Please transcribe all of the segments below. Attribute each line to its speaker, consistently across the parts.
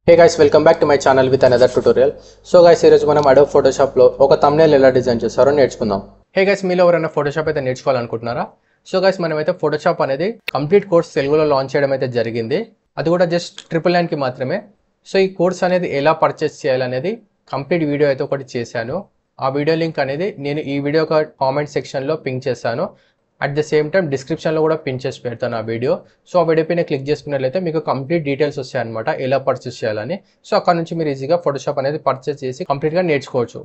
Speaker 1: Hey guys, welcome back to my channel with another tutorial. So guys, ఈరోజు మనం Adobe ఫోటోషాప్లో ఒక thumbnail ఎలా design చేస్తారో నేర్చుకుందాం. హే గైస్, మీలో ఎవరైనా ఫోటోషాప్ అయితే నేర్చుకోవాలనుకుంటున్నారా? సో గైస్, మనమైతే ఫోటోషాప్ అనేది కంప్లీట్ కోర్స్ తెలుగులో లాంచ్ చేయడం అయితే జరిగింది. అది కూడా జస్ట్ 999కి మాత్రమే. సో ఈ కోర్స్ అనేది ఎలా పర్చేస్ చేయాలనేది కంప్లీట్ వీడియో అయితే ఒకటి చేశాను. ఆ వీడియో లింక్ అనేది నేను ఈ వీడియో కామెంట్ సెక్షన్లో పింక్ చేశాను. అట్ ద సేమ్ టైం డిస్క్రిప్షన్లో కూడా పిన్ చేసి పెడతాను ఆ వీడియో. సో ఆ వీడియో పైన క్లిక్ చేసుకున్నట్లయితే మీకు కంప్లీట్ డీటెయిల్స్ వస్తాయన్నమాట, ఎలా పర్చేస్ చేయాలని. సో అక్కడ నుంచి మీరు ఈజీగా ఫోటోషాప్ అనేది పర్చేస్ చేసి కంప్లీట్గా నేర్చుకోవచ్చు.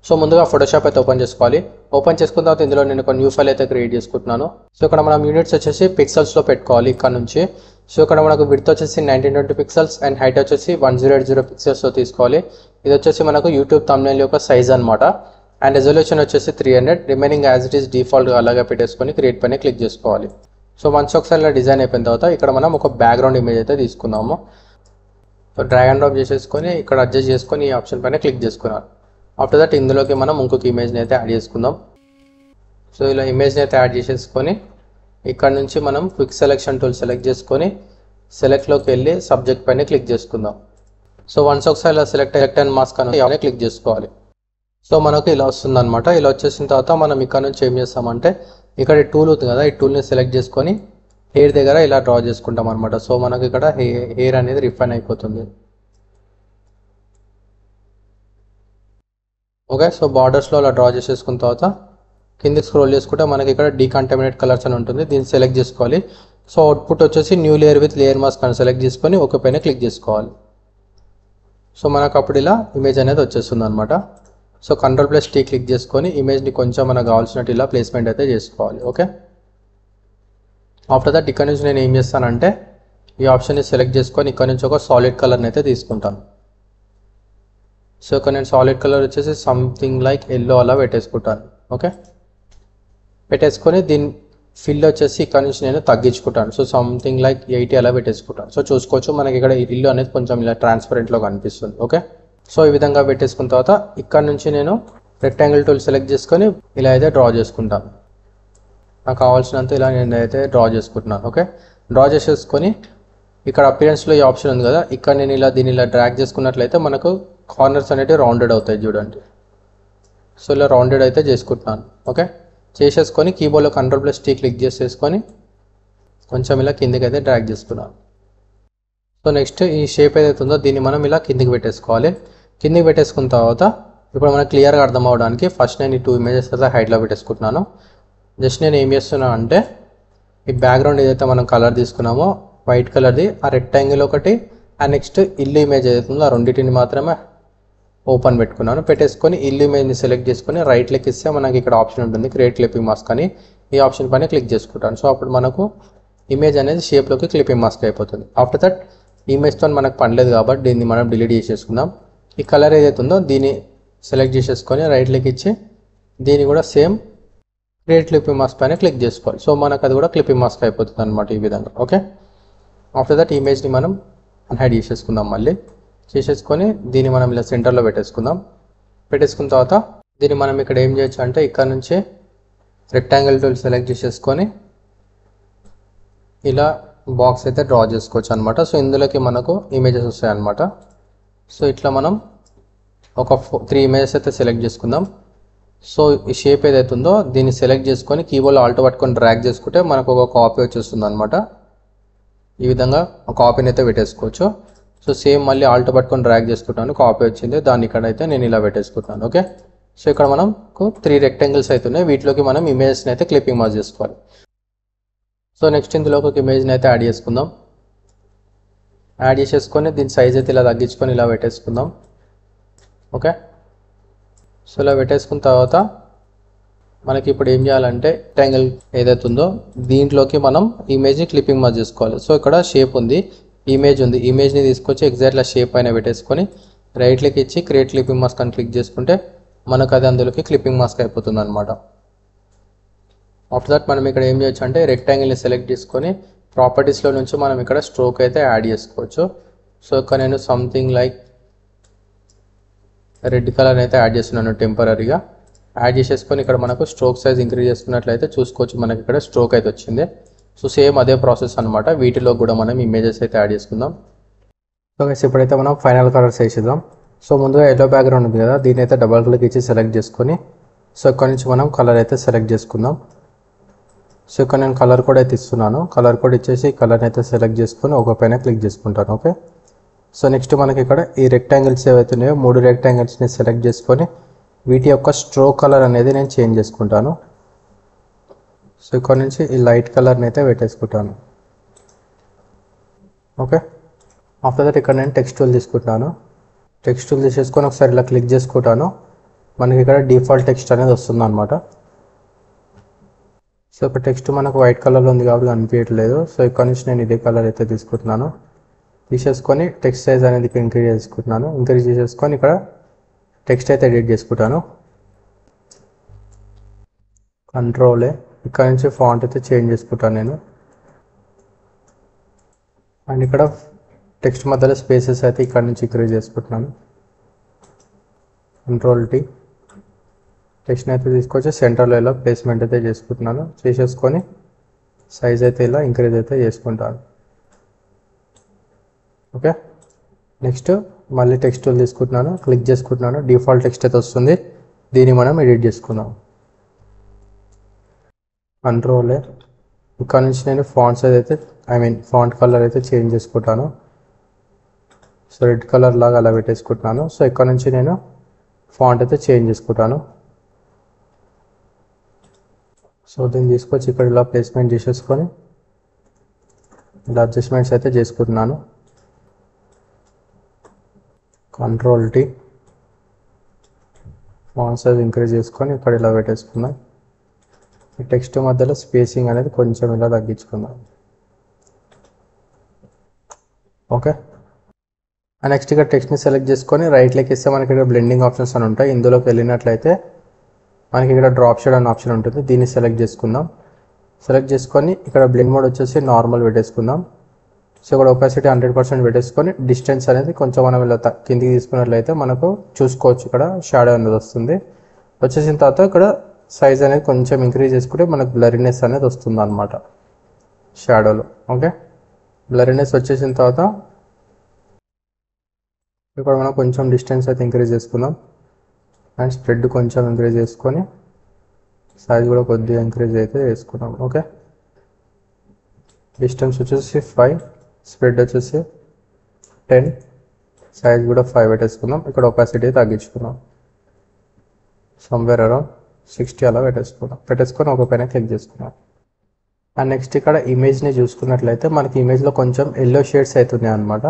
Speaker 1: సో ముందుగా ఫోటోషాప్ అయితే ఓపెన్ చేసుకోవాలి. ఓపెన్ చేసుకున్న తర్వాత ఇందులో నేను ఒక న్యూ ఫైల్ అయితే క్రియేట్ చేసుకుంటున్నాను. సో ఇక్కడ మనం యూనిట్స్ వచ్చేసి పిక్సెల్స్లో పెట్టుకోవాలి ఇక్కడ నుంచి. సో ఇక్కడ మనకు విడ్త్ వచ్చేసి 1920 పిక్సెల్స్ అండ్ హైట్ వచ్చేసి 1080 పిక్సెల్స్తో తీసుకోవాలి. ఇది వచ్చేసి మనకు యూట్యూబ్ థంబ్నెయిల్ యొక్క సైజ్ అనమాట. అండ్ రెజల్యూషన్ వచ్చేసి 300. రిమైనింగ్ యాజ్ ఇట్ ఈస్ డిఫాల్ట్గా అలాగే పెట్టేసుకొని క్రియేట్ పైన క్లిక్ చేసుకోవాలి. సో వన్స్ ఒకసారి ఇలా డిజైన్ అయిపోయిన తర్వాత ఇక్కడ మనం ఒక బ్యాక్గ్రౌండ్ ఇమేజ్ అయితే తీసుకుందాము. సో డ్రాగ్ అండ్ డ్రాప్ చేసేసుకొని ఇక్కడ అడ్జస్ట్ చేసుకొని ఈ ఆప్షన్ పైన క్లిక్ చేసుకున్నాను. ఆఫ్టర్ దట్ ఇందులోకి మనం ఇంకొక ఇమేజ్ని అయితే యాడ్ చేసుకుందాం. సో ఇలా ఇమేజ్ని అయితే యాడ్ చేసేసుకొని ఇక్కడ నుంచి మనం క్విక్ సెలెక్షన్ టూల్ సెలెక్ట్ చేసుకొని సెలెక్ట్లోకి వెళ్ళి సబ్జెక్ట్ పైన క్లిక్ చేసుకుందాం. సో వన్స్ ఒకసారి ఇలా సెలెక్ట్ అండ్ మాస్క్ అని క్లిక్ చేసుకోవాలి. సో మనకు ఇలా వస్తుంది అనమాట. ఇలా వచ్చేసిన తర్వాత మనం ఇక్కడ నుంచి ఏం చేస్తామంటే ఇక్కడ టూల్ ఉంది కదా, ఈ టూల్ని సెలెక్ట్ చేసుకొని హెయిర్ దగ్గర ఇలా డ్రా చేసుకుంటాం అనమాట. సో మనకు ఇక్కడ హెయిర్ అనేది రిఫైన్ అయిపోతుంది. ఓకే, సో బార్డర్స్లో అలా డ్రా చేసేసుకున్న తర్వాత కిందకి స్క్రోల్ చేసుకుంటే మనకి ఇక్కడ డీకంటామినేట్ కలర్స్ అని ఉంటుంది, దీన్ని సెలెక్ట్ చేసుకోవాలి. సో అవుట్పుట్ వచ్చేసి new layer with layer mask అని సెలెక్ట్ చేసుకొని ఓకే పైన క్లిక్ చేసుకోవాలి. సో మనకు అప్పుడు ఇలా ఇమేజ్ అనేది వచ్చేస్తుంది అనమాట. సో Ctrl+T క్లిక్ చేసుకొని ఇమేజ్ని కొంచెం మనకు కావాల్సినట్టు ఇలా ప్లేస్మెంట్ అయితే చేసుకోవాలి. ఓకే, ఆఫ్టర్ దట్ ఇక్కడ నుంచి నేను ఏం చేస్తానంటే ఈ ఆప్షన్ని సెలెక్ట్ చేసుకొని ఇక్కడ నుంచి ఒక సాలిడ్ కలర్ని అయితే తీసుకుంటాను. సో ఇక్కడ నేను సాలిడ్ కలర్ వచ్చేసి సంథింగ్ లైక్ ఎల్లో అలా పెట్టేసుకుంటాను. ఓకే, పెట్టేసుకొని దీని ఫిల్ వచ్చేసి ఇక్కడ నుంచి నేను తగ్గించుకుంటాను. సో సంథింగ్ లైక్ 80 అలా పెట్టేసుకుంటాను. సో చూసుకోవచ్చు మనకి ఇక్కడ ఇల్లు అనేది కొంచెం ఇలా ట్రాన్స్పరెంట్లో కనిపిస్తుంది. ఓకే, సో ఈ విధంగా పెట్టేసుకున్న తర్వాత ఇక్కడ నుంచి నేను రెక్టాంగిల్ టూల్ సెలెక్ట్ చేసుకొని ఇలా అయితే డ్రా చేసుకుంటాను. నాకు కావాల్సినంత ఇలా నేను అయితే డ్రా చేసుకుంటున్నాను. ఓకే, డ్రా చేసేసుకొని ఇక్కడ అపియరెన్స్లో ఈ ఆప్షన్ ఉంది కదా, ఇక్కడ నేను దీన్ని ఇలా డ్రాగ్ చేసుకున్నట్లయితే మనకు కార్నర్స్ అనేవి రౌండెడ్ అవుతాయి చూడండి. సో ఇలా రౌండెడ్ అయితే చేసుకుంటున్నాను. ఓకే, చేసేసుకొని కీబోర్డ్లో Ctrl+T క్లిక్ చేసేసుకొని కొంచెం ఇలా కిందికి అయితే డ్రాగ్ చేసుకున్నాను. సో నెక్స్ట్ ఈ షేప్ ఏదైతే ఉందో దీన్ని మనం ఇలా కిందికి పెట్టేసుకోవాలి. కిందికి పెట్టేసుకున్న తర్వాత ఇప్పుడు మనకు క్లియర్గా అర్థం అవ్వడానికి ఫస్ట్ నేను ఈ 2 ఇమేజెస్ అయితే హైడ్లో పెట్టేసుకుంటున్నాను. జస్ట్ నేను ఏం చేస్తున్నా అంటే ఈ బ్యాక్గ్రౌండ్ ఏదైతే మనం కలర్ తీసుకున్నామో వైట్ కలర్ది, ఆ రెక్టాంగిల్ ఒకటి, ఆ నెక్స్ట్ ఇల్లు ఇమేజ్ ఏదైతే ఉందో ఆ రెండింటిని మాత్రమే ఓపెన్ పెట్టుకున్నాను. పెట్టేసుకొని ఇల్లు ఇమేజ్ని సెలెక్ట్ చేసుకొని రైట్ క్లిక్ ఇస్తే మనకి ఇక్కడ ఆప్షన్ ఉంటుంది క్రియేట్ క్లిప్పింగ్ మాస్క్ అని, ఈ ఆప్షన్ పైన క్లిక్ చేసుకుంటాను. సో అప్పుడు మనకు ఇమేజ్ అనేది షేప్లోకి క్లిప్పింగ్ మాస్క్ అయిపోతుంది. ఆఫ్టర్ దట్ ఇమేజ్తో మనకు పనిలేదు కాబట్టి దీన్ని మనం డిలీట్ చేసేసుకుందాం. ఈ కలర్ ఏదైతే ఉందో దీన్ని సెలెక్ట్ చేసేసుకొని రైట్ క్లిక్ ఇచ్చి దీన్ని కూడా సేమ్ క్రియేట్ క్లిప్పింగ్ మాస్క్ పైన క్లిక్ చేసుకోవాలి. సో మనకు అది కూడా క్లిప్పింగ్ మాస్క్ అయిపోతుంది అనమాట ఈ విధంగా. ఓకే, ఆఫ్టర్ దట్ ఇమేజ్ని మనం అన్హైడ్ చేసేసుకుందాం. మళ్ళీ చేసేసుకొని దీన్ని మనం ఇలా సెంటర్లో పెట్టేసుకుందాం. పెట్టేసుకున్న తర్వాత దీన్ని మనం ఇక్కడ ఏం చేయొచ్చు అంటే ఇక్కడ నుంచి రెక్టాంగిల్ టూల్ సెలెక్ట్ చేసేసుకొని ఇలా బాక్స్ అయితే డ్రా చేసుకోవచ్చు అనమాట. సో ఇందులోకి మనకు ఇమేజెస్ వస్తాయి అనమాట. సో ఇట్లా మనం ఒక 3 ఇమేజెస్ అయితే సెలెక్ట్ చేసుకుందాం. సో ఈ షేప్ ఏదైతే ఉందో దీన్ని సెలెక్ట్ చేసుకొని కీబోర్డ్లో ఆల్ట్ పట్టుకొని డ్రాగ్ చేసుకుంటే మనకు ఒక కాపీ వచ్చేస్తుంది అనమాట. ఈ విధంగా ఒక కాపీని అయితే పెట్టేసుకోవచ్చు. సో సేమ్ మళ్ళీ ఆల్ట్ పట్టుకొని డ్రాగ్ చేసుకుంటాను, కాపీ వచ్చింది, దాన్ని ఇక్కడ అయితే నేను ఇలా పెట్టేసుకుంటాను. ఓకే, సో ఇక్కడ మనకు 3 రెక్టాంగిల్స్ అవుతున్నాయి, వీటిలోకి మనం ఇమేజెస్ని అయితే క్లిప్పింగ్ మాస్ చేసుకోవాలి. సో నెక్స్ట్ ఇందులో ఒక ఇమేజ్ని అయితే యాడ్ చేసుకుందాం. యాడ్ చేసేసుకొని దీని సైజ్ అయితే ఇలా తగ్గించుకొని ఇలా పెట్టేసుకుందాం. ఓకే, సో ఇలా పెట్టేసుకున్న తర్వాత మనకి ఇప్పుడు ఏం చేయాలంటే రెక్టాంగిల్ ఏదైతే ఉందో దీంట్లోకి మనం ఇమేజ్ని క్లిప్పింగ్ మాస్ చేసుకోవాలి. సో ఇక్కడ షేప్ ఉంది, ఇమేజ్ ఉంది, ఇమేజ్ని తీసుకొచ్చి ఎగ్జాక్ట్లా షేప్ పైన పెట్టేసుకొని రైట్ క్లిక్ ఇచ్చి క్రియేట్ క్లిప్పింగ్ మాస్క్ అని క్లిక్ చేసుకుంటే మనకు అది అందులోకి క్లిప్పింగ్ మాస్క్ అయిపోతుంది అనమాట. ఆఫ్టర్ దట్ మనం ఇక్కడ ఏం చేయొచ్చు అంటే రెక్టాంగిల్ని సెలెక్ట్ చేసుకొని ప్రాపర్టీస్లో నుంచి మనం ఇక్కడ స్ట్రోక్ అయితే యాడ్ చేసుకోవచ్చు. సో ఇక్కడ నేను సంథింగ్ లైక్ రెడ్ కలర్ అయితే యాడ్ చేస్తున్నాను టెంపరీగా. యాడ్ చేసేసుకొని ఇక్కడ మనకు స్ట్రోక్ సైజ్ ఇంక్రీజ్ చేసుకున్నట్లయితే చూసుకోవచ్చు మనకి ఇక్కడ స్ట్రోక్ అయితే వచ్చింది. సో సేమ్ అదే ప్రాసెస్ అనమాట, వీటిలో కూడా మనం ఇమేజెస్ అయితే యాడ్ చేసుకుందాం. సో గైస్ ఇప్పుడైతే మనం ఫైనల్ కలర్స్ వేసేద్దాం. సో ముందుగా ఎల్లో బ్యాక్గ్రౌండ్ ఉంది కదా, దీని అయితే డబల్ క్లిక్ ఇచ్చి సెలెక్ట్ చేసుకొని సో ఇక్కడ నుంచి మనం కలర్ అయితే సెలెక్ట్ చేసుకుందాం. సో ఇక్కడ నేను కలర్ కోడ్ అయితే ఇస్తున్నాను. కలర్ కోడ్ ఇచ్చేసి కలర్ అయితే సెలెక్ట్ చేసుకొని ఒక పైన క్లిక్ చేసుకుంటాను. ఓకే, సో నెక్స్ట్ మనకి ఇక్కడ ఈ రెక్టాంగిల్స్ ఏవైతున్నాయో 3 రెక్టాంగిల్స్ని సెలెక్ట్ చేసుకొని వీటి యొక్క స్ట్రోక్ కలర్ అనేది నేను చేంజ్ చేసుకుంటాను. సో ఇక్కడ నుంచి ఈ లైట్ కలర్ని అయితే పెట్టేసుకుంటాను. ఓకే, ఆఫ్టర్ దట్ ఇక్కడ నేను టెక్స్ట్ టూల్ తీసుకుంటాను. టెక్స్ట్ టూల్ తీసేసుకొని ఒకసారి ఇలా క్లిక్ చేసుకుంటాను. మనకి ఇక్కడ డిఫాల్ట్ టెక్స్ట్ అనేది వస్తుంది అనమాట. సో ఇక్కడ టెక్స్ట్ మనకు వైట్ కలర్లో ఉంది కాబట్టి కనిపించట్లేదు. సో ఇక్కడ నుంచి నేను ఇదే కలర్ అయితే తీసుకుంటున్నాను. తీసేసుకొని టెక్స్ట్ సైజ్ అనేది ఇంక్రీజ్ చేసుకుంటున్నాను. ఇంక్రీజ్ చేసేసుకొని ఇక్కడ టెక్స్ట్ అయితే ఎడిట్ చేసుకుంటాను. కంట్రోలే, ఇక్కడ నుంచి ఫాంట్ అయితే చేంజ్ చేసుకుంటాను నేను. అండ్ ఇక్కడ టెక్స్ట్ మధ్యలో స్పేసెస్ అయితే ఇక్కడ నుంచి ఇంక్రీజ్ చేసుకుంటున్నాను. కంట్రోల్ టీ, టెక్స్ట్ని అయితే తీసుకొచ్చి సెంటర్లో ఇలా ప్లేస్మెంట్ అయితే చేసుకుంటున్నాను. చేసేసుకొని సైజ్ అయితే ఇలా ఇంక్రీజ్ అయితే చేసుకుంటాను. ఓకే, నెక్స్ట్ మళ్ళీ టెక్స్ట్ టూల్ తీసుకుంటున్నాను, క్లిక్ చేసుకుంటున్నాను. డిఫాల్ట్ టెక్స్ట్ అయితే వస్తుంది, దీన్ని మనం ఎడిట్ చేసుకుందాం. కంట్రోలే, ఇక్కడ నుంచి నేను ఫాంట్ సైజ్ అయితే ఫాంట్ కలర్ అయితే చేంజ్ చేసుకుంటాను. సో రెడ్ కలర్ లాగా అలా పెట్టేసుకుంటున్నాను. సో ఇక్కడ నుంచి నేను ఫాంట్ అయితే చేంజ్ చేసుకుంటాను. సో దీన్ని తీసుకొచ్చి ఇక్కడ ఇలా ప్లేస్మెంట్ చేసేసుకొని ఇలా అడ్జస్ట్మెంట్స్ అయితే చేసుకుంటున్నాను. Control tea, font size increase చేసుకొని ఇక్కడ ఇలా పెట్టేసుకుందాం. ఈ టెక్స్ట్ మధ్యలో స్పేసింగ్ అనేది కొంచెం ఇలా తగ్గించుకుందాం. ఓకే, నెక్స్ట్ ఇక్కడ టెక్స్ట్ని సెలెక్ట్ చేసుకొని రైట్ క్లిక్ ఇస్తే మనకి ఇక్కడ బ్లెండింగ్ ఆప్షన్స్ అని ఉంటాయి. ఇందులోకి వెళ్ళినట్లయితే మనకి ఇక్కడ డ్రాప్ షేడ్ అనే ఆప్షన్ ఉంటుంది, దీన్ని సెలెక్ట్ చేసుకుందాం. సెలెక్ట్ చేసుకొని ఇక్కడ బ్లెండ్ మోడ్ వచ్చేసి నార్మల్ పెట్టేసుకుందాం. సో ఇక్కడ ఒపాసిటీ 100% పెట్టేసుకొని డిస్టెన్స్ అనేది కొంచెం మనం ఇలా కిందికి తీసుకున్నట్లయితే మనకు చూసుకోవచ్చు ఇక్కడ షాడో అనేది వస్తుంది. వచ్చేసిన తర్వాత ఇక్కడ సైజ్ అనేది కొంచెం ఇంక్రీజ్ చేసుకుంటే మనకు బ్లరీనెస్ అనేది వస్తుంది అనమాట షాడోలో. ఓకే, బ్లరీనెస్ వచ్చేసిన తర్వాత ఇక్కడ మనం కొంచెం డిస్టెన్స్ అయితే ఇంక్రీజ్ చేసుకుందాం. అండ్ స్ప్రెడ్ కొంచెం ఇంక్రీజ్ చేసుకొని సైజ్ కూడా కొద్దిగా ఇంక్రీజ్ అయితే చేసుకున్నాం. ఓకే, డిస్టెన్స్ వచ్చేసి 5, స్ప్రెడ్ వచ్చేసి 10, సైజ్ కూడా 5 పెట్టేసుకుందాం. ఇక్కడ ఒపాసిటీ తగ్గించుకుందాం, సమ్వేర్ అరౌండ్ 60 అలా పెట్టేసుకొని ఒక పైన క్లిక్ చేసుకున్నాం. అండ్ నెక్స్ట్ ఇక్కడ ఇమేజ్ని చూసుకున్నట్లయితే మనకి ఇమేజ్లో కొంచెం ఎల్లో షేడ్స్ అవుతున్నాయి అనమాట.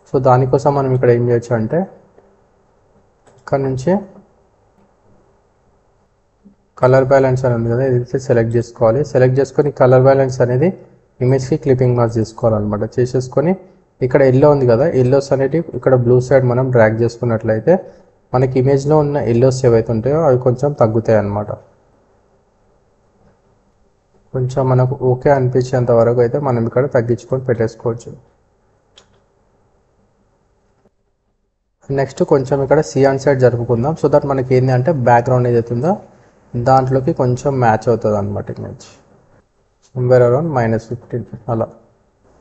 Speaker 1: సో దానికోసం మనం ఇక్కడ ఏం చేయొచ్చు అంటే ఇక్కడ నుంచి కలర్ బ్యాలెన్స్ అని ఉంది కదా, ఇది సెలెక్ట్ చేసుకోవాలి. సెలెక్ట్ చేసుకొని కలర్ బ్యాలెన్స్ అనేది ఇమేజ్కి క్లిప్పింగ్ మార్క్ చేసుకోవాలన్నమాట. చేసేసుకొని ఇక్కడ ఎల్లో ఉంది కదా, ఎల్లోస్ అనేవి ఇక్కడ బ్లూ సైడ్ మనం డ్రాగ్ చేసుకున్నట్లయితే మనకి ఇమేజ్లో ఉన్న ఎల్లోస్ ఏవైతే ఉంటాయో అవి కొంచెం తగ్గుతాయి అన్నమాట. కొంచెం మనకు ఓకే అనిపించేంత వరకు అయితే మనం ఇక్కడ తగ్గించుకొని పెట్టేసుకోవచ్చు. నెక్స్ట్ కొంచెం ఇక్కడ సియాన్ సైడ్ జరుపుకుందాం. సో దట్ మనకి ఏంటి అంటే బ్యాక్గ్రౌండ్ ఏదైతే ఉందో దాంట్లోకి కొంచెం మ్యాచ్ అవుతుంది అనమాట ఇమేజ్. సమ్వేర్ అరౌండ్ -15 అలా.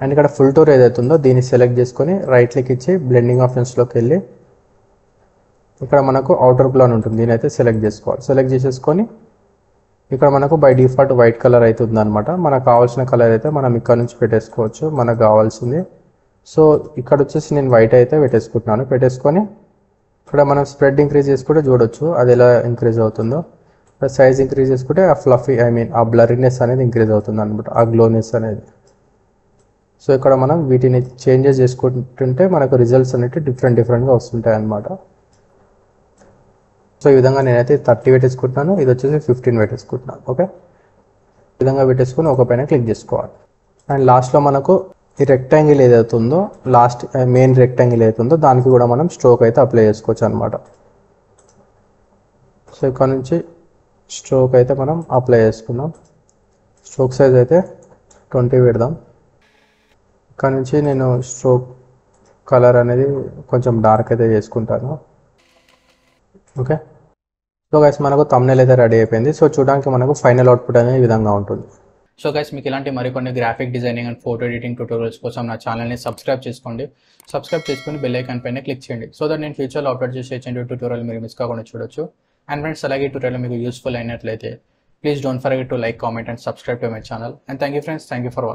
Speaker 1: అండ్ ఇక్కడ ఫుల్ టూర్ ఏదైతే ఉందో దీన్ని సెలెక్ట్ చేసుకొని రైట్ క్లిక్ ఇచ్చి బ్లెండింగ్ ఆప్షన్స్లోకి వెళ్ళి ఇక్కడ మనకు అవుటర్ గ్లో అని ఉంటుంది, దీని అయితే సెలెక్ట్ చేసుకోవాలి. సెలెక్ట్ చేసేసుకొని ఇక్కడ మనకు బై డిఫాల్ట్ వైట్ కలర్ అయితే ఉందన్నమాట. మనకు కావాల్సిన కలర్ అయితే మనం ఇక్కడ నుంచి పెట్టేసుకోవచ్చు మనకు కావాల్సింది. సో ఇక్కడ వచ్చేసి నేను వైట్ అయితే పెట్టేసుకుంటున్నాను. పెట్టేసుకొని ఇక్కడ మనం స్ప్రెడ్ ఇంక్రీజ్ చేసుకుంటే చూడొచ్చు అది ఎలా ఇంక్రీజ్ అవుతుందో. సైజ్ ఇంక్రీజ్ చేసుకుంటే ఆ ఫ్లఫీ ఆ బ్లరీనెస్ అనేది ఇంక్రీజ్ అవుతుంది అనమాట, ఆ గ్లోనెస్ అనేది. సో ఇక్కడ మనం వీటిని చేంజెస్ చేసుకుంటుంటే మనకు రిజల్ట్స్ అనేవి డిఫరెంట్గా వస్తుంటాయి అన్నమాట. సో ఈ విధంగా నేనైతే 30 పెట్టేసుకుంటున్నాను, ఇది వచ్చేసి 15 పెట్టేసుకుంటున్నాను. ఓకే, ఈ విధంగా పెట్టేసుకుని ఒక పైన క్లిక్ చేసుకోవాలి. అండ్ లాస్ట్లో మనకు ఈ రెక్టాంగిల్ ఏదైతే ఉందో మెయిన్ రెక్టాంగిల్ ఏదైతే ఉందో దానికి కూడా మనం స్ట్రోక్ అయితే అప్లై చేసుకోవచ్చు అనమాట. సో ఇక్కడ నుంచి స్ట్రోక్ అయితే మనం అప్లై చేసుకుందాం. స్ట్రోక్ సైజ్ అయితే 20 పెడదాం. ఇక్కడ నుంచి నేను స్ట్రోక్ కలర్ అనేది కొంచెం డార్క్ అయితే చేసుకుంటాను. ఓకే, సో గైస్ మనకు థంబ్నెయిల్ అయితే రెడీ అయిపోయింది. సో చూడడానికి మనకు ఫైనల్ అవుట్పుట్ అనేది ఈ విధంగా ఉంటుంది.
Speaker 2: సో గైస్ మీకు ఇలాంటి మరికొన్ని graphic designing and photo editing tutorials కోసం నా ఛానల్ని సబ్స్క్రైబ్ చేసుకోండి. సబ్స్క్రైబ్ చేసుకుని బెల్ ఐకాన్ పైన క్లిక్ చేయండి సో దట్ నేను ఫ్యూచర్లో అప్లోడ్ చేసే ట్యూటోరియల్ మీరు మిస్ కాకుండా చూడొచ్చు. అండ్ ఫ్రెండ్స్ అలాగే ట్యూటోరియల్ మీకు యూస్ఫుల్ అయినట్లయితే please don't forget to like, comment and subscribe to my channel. And thank you friends, thank you for watching.